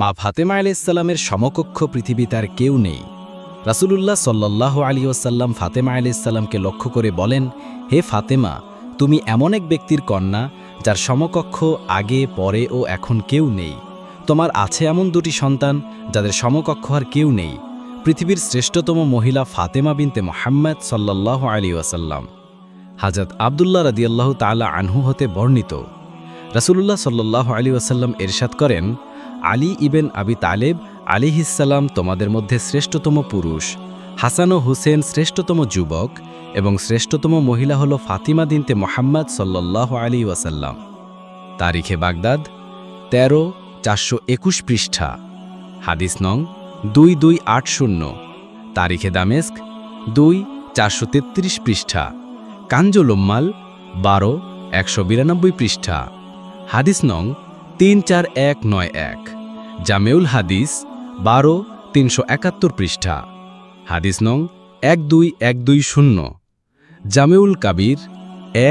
মা ফাতেমা আলাইহিসসালামের সমকক্ষ পৃথিবীতে আর কেউ নেই। রাসূলুল্লাহ সাল্লাল্লাহু আলাইহি ওয়াসাল্লাম ফাতেমা আলাইহিসসালামকে লক্ষ্য করে বলেন, হে ফাতেমা, তুমি এমন এক ব্যক্তির কন্যা যার সমকক্ষ আগে, পরে ও এখন কেউ নেই। তোমার আছে এমন দুটি সন্তান যাদের সমকক্ষ আর কেউ নেই। পৃথিবীর শ্রেষ্ঠতম মহিলা ফাতেমা বিনতে মুহাম্মদ সাল্লাল্লাহু আলাইহি ওয়াসাল্লাম। হযরত আব্দুল্লাহ রাদিয়াল্লাহু তাআলা আনহু হতে বর্ণিত, রাসূলুল্লাহ সাল্লাল্লাহু আলাইহি ওয়াসাল্লাম ইরশাদ করেন, আলী ইবেন আবি তালেব আলাইহিসসালাম তোমাদের মধ্যে শ্রেষ্ঠতম পুরুষ, হাসান ও হুসেন শ্রেষ্ঠতম যুবক এবং শ্রেষ্ঠতম মহিলা হল ফাতিমা বিনতে মুহাম্মদ সাল্লাল্লাহু আলাইহি ওয়াসাল্লাম। তারিখে বাগদাদ ১৩,৪২১ পৃষ্ঠা, হাদিস নং 2280। তারিখে দামেস্ক ২,৪৩৩ পৃষ্ঠা, কাঞ্জুল উম্মাল ১২,১৯২ পৃষ্ঠা, হাদিস নং ৩৪১৯১। জামেউল হাদিস ১২,৩৭১ পৃষ্ঠা, হাদিস নং ১২,১২০। জামেউল কাবির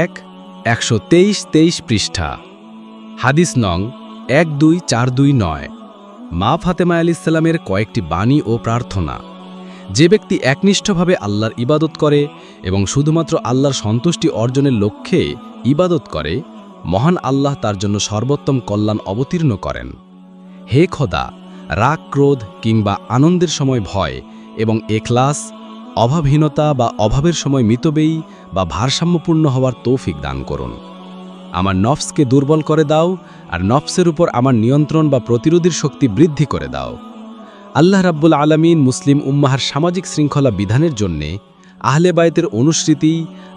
১,১২৩ পৃষ্ঠা, হাদিস নং ১২,৪২৯। মা ফাতেমা আলাইহিসসালামের কয়েকটি বাণী ও প্রার্থনা। যে ব্যক্তি একনিষ্ঠভাবে আল্লাহর ইবাদত করে এবং শুধুমাত্র আল্লাহর সন্তুষ্টি অর্জনের লক্ষ্যে ইবাদত করে, মহান আল্লাহ তার জন্য সর্বোত্তম কল্যাণ অবতীর্ণ করেন। হে খোদা, রাগ, ক্রোধ কিংবা আনন্দের সময় ভয় এবং এখলাস, অভাবহীনতা বা অভাবের সময় মিতব্যয়ী বা ভারসাম্যপূর্ণ হওয়ার তৌফিক দান করুন। আমার নফসকে দুর্বল করে দাও আর নফসের উপর আমার নিয়ন্ত্রণ বা প্রতিরোধের শক্তি বৃদ্ধি করে দাও। আল্লাহ রাব্বুল আলামিন মুসলিম উম্মাহর সামাজিক শৃঙ্খলা বিধানের জন্যে আহলে বায়তের অনুসৃতি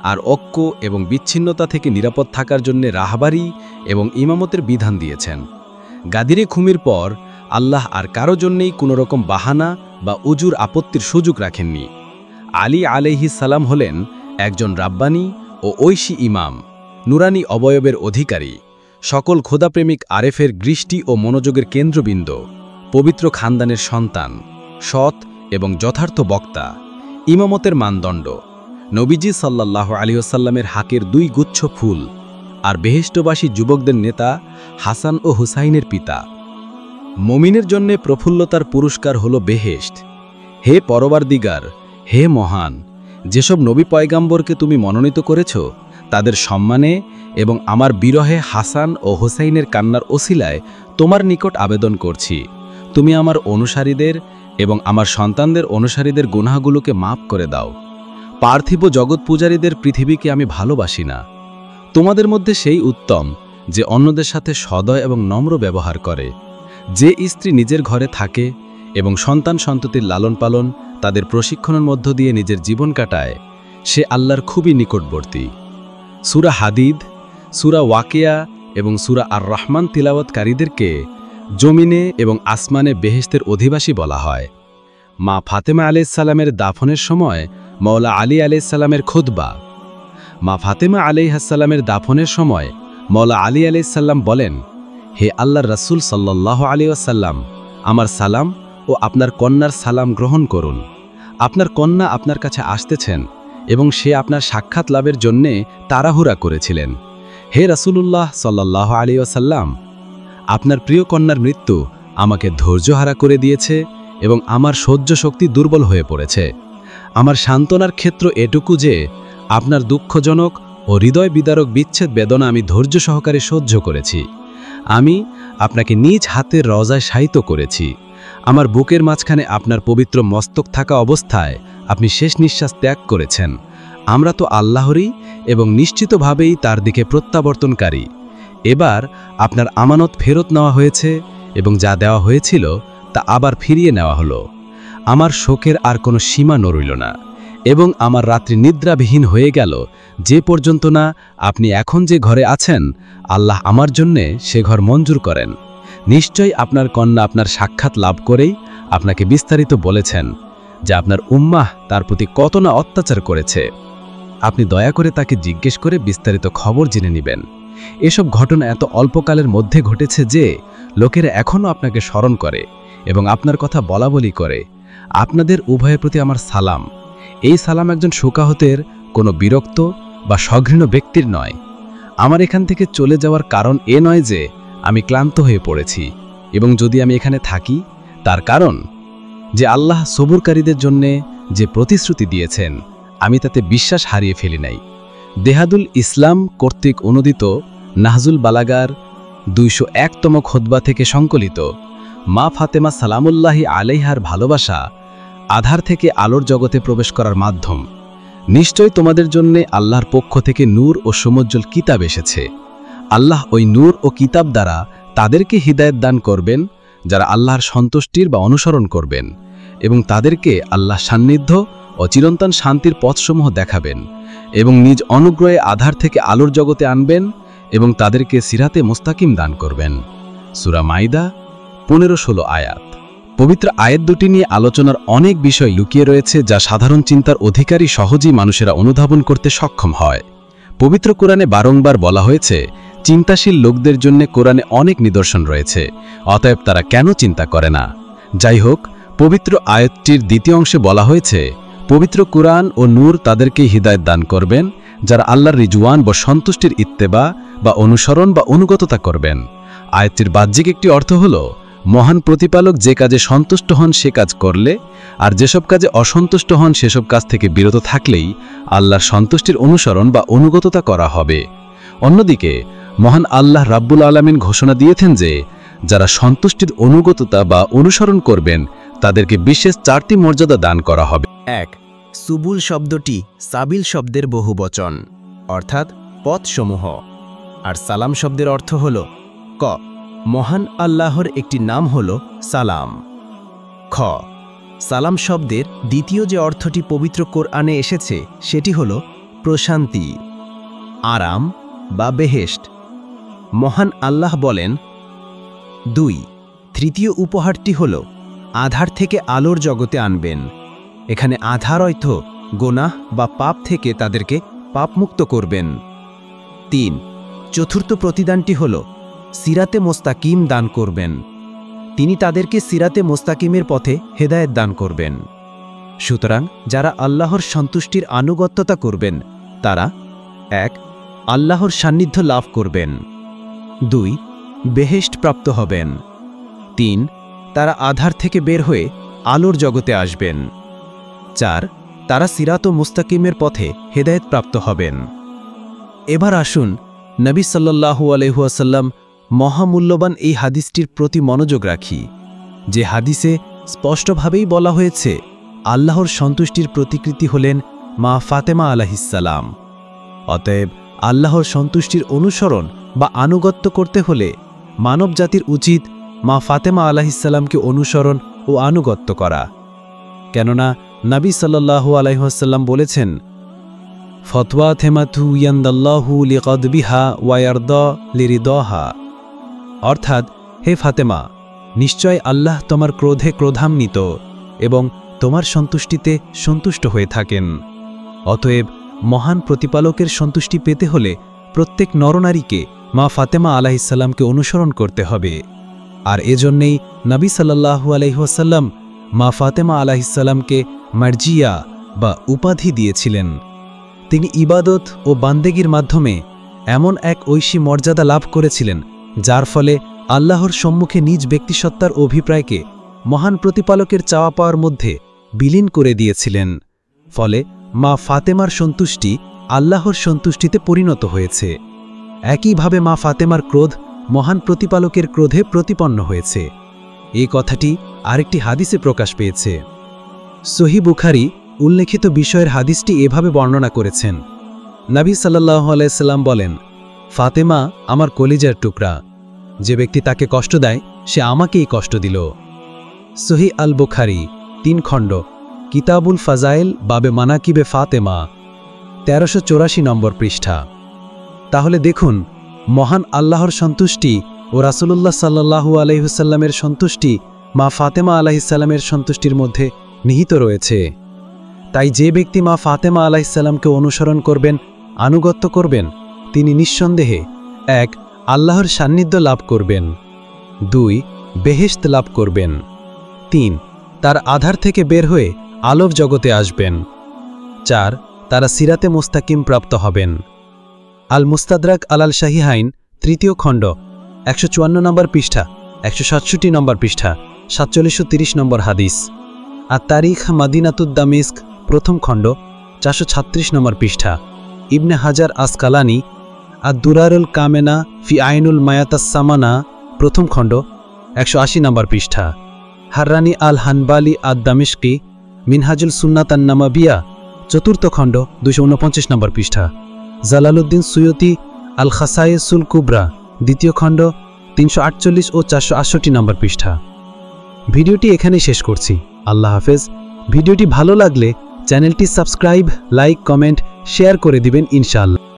আর ঐক্য এবং বিচ্ছিন্নতা থেকে নিরাপদ থাকার জন্য রাহবারি এবং ইমামতের বিধান দিয়েছেন। গাদিরে খুমির পর আল্লাহ আর কারো জন্যেই কোনো রকম বাহানা বা উজুর আপত্তির সুযোগ রাখেননি। আলী আলাইহিস সালাম হলেন একজন রাব্বানী ও ঐশী ইমাম, নুরানি অবয়বের অধিকারী, সকল খোদাপ্রেমিক আরেফের দৃষ্টি ও মনোযোগের কেন্দ্রবিন্দু, পবিত্র খানদানের সন্তান, সৎ এবং যথার্থ বক্তা, ইমামতের মানদণ্ড, নবীজি সাল্লাল্লাহু আলাইহি ওয়াসাল্লামের হাকের ২ গুচ্ছ ফুল আর বেহেশতবাসী যুবকদের নেতা হাসান ও হুসাইনের পিতা। মুমিনের জন্যে প্রফুল্লতার পুরস্কার হল বেহেশত। হে পরওয়ারদিগার, হে মহান, যেসব নবী পয়গাম্বরকে তুমি মনোনীত করেছ তাদের সম্মানে এবং আমার বিরহে হাসান ও হুসাইনের কান্নার ওসিলায় তোমার নিকট আবেদন করছি, তুমি আমার অনুসারীদের এবং আমার সন্তানদের অনুসারীদের গুনাহগুলোকে মাফ করে দাও। পার্থিব জগৎ পূজারীদের পৃথিবীকে আমি ভালোবাসি না। তোমাদের মধ্যে সেই উত্তম যে অন্যদের সাথে সদয় এবং নম্র ব্যবহার করে, যে স্ত্রী নিজের ঘরে থাকে এবং সন্তান সন্ততির লালন পালন তাদের প্রশিক্ষণের মধ্য দিয়ে নিজের জীবন কাটায়, সে আল্লাহর খুবই নিকটবর্তী। সূরা হাদিদ, সূরা ওয়াকিয়া এবং সূরা আর রহমান তিলাওয়াতকারীদেরকে জমিনে এবং আসমানে বেহেশতের অধিবাসী বলা হয়। মা ফাতেমা আলাইহিসসালামের দাফনের সময় মওলা আলী আলাইহিসসালামের খুতবা। মা ফাতেমা আলাইহিসসালামের দাফনের সময় মওলা আলী আলাইহিসসালাম বলেন, হে আল্লাহর রাসূল সাল্লাল্লাহু আলাইহি ওয়াসাল্লাম, আমার সালাম ও আপনার কন্যার সালাম গ্রহণ করুন। আপনার কন্যা আপনার কাছে আসতেছেন এবং সে আপনার সাক্ষাৎ লাভের জন্যে তাড়াহুড়া করেছিলেন। হে রাসূলুল্লাহ সাল্লাল্লাহু আলাইহি ওয়াসাল্লাম, আপনার প্রিয় কন্যার মৃত্যু আমাকে ধৈর্যহারা করে দিয়েছে এবং আমার সহ্য শক্তি দুর্বল হয়ে পড়েছে। আমার সান্ত্বনার ক্ষেত্র এটুকু যে আপনার দুঃখজনক ও হৃদয় বিদারক বিচ্ছেদ বেদনা আমি ধৈর্য সহকারে সহ্য করেছি। আমি আপনাকে নিজ হাতের রওজায় শায়িত করেছি। আমার বুকের মাঝখানে আপনার পবিত্র মস্তক থাকা অবস্থায় আপনি শেষ নিঃশ্বাস ত্যাগ করেছেন। আমরা তো আল্লাহরই এবং নিশ্চিতভাবেই তার দিকে প্রত্যাবর্তনকারী। এবার আপনার আমানত ফেরত নেওয়া হয়েছে এবং যা দেওয়া হয়েছিল তা আবার ফিরিয়ে নেওয়া হলো। আমার শোকের আর কোনো সীমা রইল না এবং আমার রাত্রি নিদ্রাবিহীন হয়ে গেল যে পর্যন্ত না আপনি এখন যে ঘরে আছেন আল্লাহ আমার জন্যে সে ঘর মঞ্জুর করেন। নিশ্চয়ই আপনার কন্যা আপনার সাক্ষাৎ লাভ করেই আপনাকে বিস্তারিত বলেছেন যে আপনার উম্মাহ তার প্রতি কত না অত্যাচার করেছে। আপনি দয়া করে তাকে জিজ্ঞেস করে বিস্তারিত খবর জেনে নেবেন। এসব ঘটনা এত অল্পকালের মধ্যে ঘটেছে যে লোকেরা এখনও আপনাকে স্মরণ করে এবং আপনার কথা বলাবলি করে। আপনাদের উভয়ের প্রতি আমার সালাম। এই সালাম একজন শোকাহতের কোনো বিরক্ত বা সঘৃণ ব্যক্তির নয়। আমার এখান থেকে চলে যাওয়ার কারণ এ নয় যে আমি ক্লান্ত হয়ে পড়েছি, এবং যদি আমি এখানে থাকি তার কারণ যে আল্লাহ সবুরকারীদের জন্যে যে প্রতিশ্রুতি দিয়েছেন আমি তাতে বিশ্বাস হারিয়ে ফেলি নাই। দেহাদুল ইসলাম কর্তৃক অনুদিত নাহজুল বালাগার 201তম খুতবা থেকে সংকলিত মা ফাতেমা সালামুল্লাহি আলাইহার ভালোবাসা আধার থেকে আলোর জগতে প্রবেশ করার মাধ্যম। নিশ্চয় তোমাদের জন্যে আল্লাহর পক্ষ থেকে নূর ও সমুজ্জ্বল কিতাব এসেছে। আল্লাহ ওই নূর ও কিতাব দ্বারা তাদেরকে হিদায়েত দান করবেন যারা আল্লাহর সন্তুষ্টির বা অনুসরণ করবেন, এবং তাদেরকে আল্লাহ সান্নিধ্য ও চিরন্তন শান্তির পথসমূহ দেখাবেন, এবং নিজ অনুগ্রহে আধার থেকে আলোর জগতে আনবেন, এবং তাদেরকে সিরাতে মুস্তাকিম দান করবেন। সূরা মাইদা 15-16 আয়াত। পবিত্র আয়াত দুটি নিয়ে আলোচনার অনেক বিষয় লুকিয়ে রয়েছে যা সাধারণ চিন্তার অধিকারী সহজেই মানুষেরা অনুধাবন করতে সক্ষম হয়। পবিত্র কোরআনে বারংবার বলা হয়েছে চিন্তাশীল লোকদের জন্য কোরআনে অনেক নিদর্শন রয়েছে, অতএব তারা কেন চিন্তা করে না। যাই হোক, পবিত্র আয়াতটির দ্বিতীয় অংশে বলা হয়েছে পবিত্র কোরআন ও নূর তাদেরকেই হিদায়েত দান করবেন যারা আল্লাহর রিজওয়ান বা সন্তুষ্টির ইত্তেবা বা অনুসরণ বা অনুগততা করবেন। আয়াতটির বাহ্যিক একটি অর্থ হল মহান প্রতিপালক যে কাজে সন্তুষ্ট হন সে কাজ করলে, আর যেসব কাজে অসন্তুষ্ট হন সেসব কাজ থেকে বিরত থাকলেই আল্লাহর সন্তুষ্টির অনুসরণ বা অনুগততা করা হবে। অন্যদিকে মহান আল্লাহ রাব্বুল আলামিন ঘোষণা দিয়েছেন যে যারা সন্তুষ্টির অনুগততা বা অনুসরণ করবেন তাদেরকে বিশেষ 4টি মর্যাদা দান করা হবে। 1. সুবুল শব্দটি সাবিল শব্দের বহুবচন, অর্থাৎ পথসমূহ, আর সালাম শব্দের অর্থ হল ক মহান আল্লাহর একটি নাম হল সালাম। খ সালাম শব্দের দ্বিতীয় যে অর্থটি পবিত্র কোরআনে এসেছে সেটি হল প্রশান্তি, আরাম বা বেহেশত। মহান আল্লাহ বলেন। 2. তৃতীয় উপহারটি হল আধার থেকে আলোর জগতে আনবেন। এখানে আধার অর্থ গোনাহ বা পাপ থেকে তাদেরকে পাপমুক্ত করবেন। 3. চতুর্থ প্রতিদানটি হল সিরাতে মোস্তাকিম দান করবেন। তিনি তাদেরকে সিরাতে মোস্তাকিমের পথে হেদায়েত দান করবেন। সুতরাং যারা আল্লাহর সন্তুষ্টির আনুগত্যতা করবেন তারা 1. আল্লাহর সান্নিধ্য লাভ করবেন, 2. বেহেশত প্রাপ্ত হবেন, 3. তারা আধার থেকে বের হয়ে আলোর জগতে আসবেন, 4. তারা সিরাত ও মুস্তাকিমের পথে হেদায়েত প্রাপ্ত হবেন। এবার আসুন নবী সাল্লাল্লাহু আলাইহি ওয়াসাল্লাম মহামূল্যবান এই হাদিসটির প্রতি মনোযোগ রাখি, যে হাদিসে স্পষ্টভাবেই বলা হয়েছে আল্লাহর সন্তুষ্টির প্রতিকৃতি হলেন মা ফাতেমা আলাইহিসসালাম। অতএব আল্লাহর সন্তুষ্টির অনুসরণ বা আনুগত্য করতে হলে মানবজাতির উচিত মা ফাতেমা আলাইহিসসালামকে অনুসরণ ও আনুগত্য করা। কেননা নবী সাল্লাল্লাহু আলাইহি ওয়াসাল্লাম বলেছেন, ফতওয়া থেমাতু ইয়ান্দাল্লাহু লিকদবিহা ওয়া ইয়ারদা লিরিদাহা, অর্থাৎ হে ফাতেমা, নিশ্চয় আল্লাহ তোমার ক্রোধে ক্রোধান্বিত এবং তোমার সন্তুষ্টিতে সন্তুষ্ট হয়ে থাকেন। অতএব মহান প্রতিপালকের সন্তুষ্টি পেতে হলে প্রত্যেক নরনারীকে মা ফাতেমা আলাইহিসসালামকে অনুসরণ করতে হবে। আর এজন্যেই নবী সাল্লাল্লাহু আলাইহি ওয়াসাল্লাম মা ফাতেমা আলাইহিসসালামকে মার্জিয়া বা উপাধি দিয়েছিলেন। তিনি ইবাদত ও বান্দেগীর মাধ্যমে এমন এক ঐশী মর্যাদা লাভ করেছিলেন যার ফলে আল্লাহর সম্মুখে নিজ ব্যক্তিসত্তার অভিপ্রায়কে মহান প্রতিপালকের চাওয়া পাওয়ার মধ্যে বিলীন করে দিয়েছিলেন। ফলে মা ফাতেমার সন্তুষ্টি আল্লাহর সন্তুষ্টিতে পরিণত হয়েছে। একইভাবে মা ফাতেমার ক্রোধ মহান প্রতিপালকের ক্রোধে প্রতিপন্ন হয়েছে। এই কথাটি আরেকটি হাদিসে প্রকাশ পেয়েছে। সহিহ বুখারী উল্লেখিত বিষয়ের হাদিসটি এভাবে বর্ণনা করেছেন। নবী সাল্লাল্লাহু আলাইহি সাল্লাম বলেন, ফাতেমা আমার কলিজার টুকরা, যে ব্যক্তি তাকে কষ্ট দেয় সে আমাকেই কষ্ট দিল। সহিহ আল বুখারী 3 খণ্ড, কিতাবুল ফাজাইল বাবে মানাকিবে ফাতেমা, 1384 নম্বর পৃষ্ঠা। তাহলে দেখুন, মহান আল্লাহর সন্তুষ্টি ও রাসূলুল্লাহ সাল্লাল্লাহু আলাইহি ওয়াসাল্লামের সন্তুষ্টি মা ফাতেমা আলাইহিসসালামের সন্তুষ্টির মধ্যে নিহিত রয়েছে। তাই যে ব্যক্তি মা ফাতেমা আলাইহিসসালামকে অনুসরণ করবেন, আনুগত্য করবেন, তিনি নিঃসন্দেহে 1. আল্লাহর সান্নিধ্য লাভ করবেন, 2. বেহেশত লাভ করবেন, 3. তার আধার থেকে বের হয়ে আলোর জগতে আসবেন, 4. তারা সিরাতে মুস্তাকিম প্রাপ্ত হবেন। আল মুস্তাদরাক আলাল শাহিহাইন 3য় খণ্ড 154 নম্বর পৃষ্ঠা 167 নম্বর পৃষ্ঠা 4730 নম্বর হাদিস। আর তারিখ মাদিনাতুদ দামিস্ক প্রথম খণ্ড 436 নম্বর পৃষ্ঠা। ইবনে হাজার আসকালানি আর দুরারুল কামেনা ফি আইনুল মায়াতাসামানা প্রথম খণ্ড 180 নম্বর পৃষ্ঠা। হাররানি আল হানবালি আদ দামিস্কি মিনহাজুল সুন্নাতান নামাবিয়া চতুর্থ খণ্ড 249 নম্বর পৃষ্ঠা। জালালউদ্দিন সুয়ুতি আল খাসায়েসুল কুবরা দ্বিতীয় খণ্ড 348 ও 468 নম্বর পৃষ্ঠা। ভিডিওটি এখানেই শেষ করছি। আল্লাহ হাফেজ। ভিডিওটি ভালো লাগলে চ্যানেলটি সাবস্ক্রাইব, লাইক, কমেন্ট, শেয়ার করে দিবেন ইনশাআল্লাহ।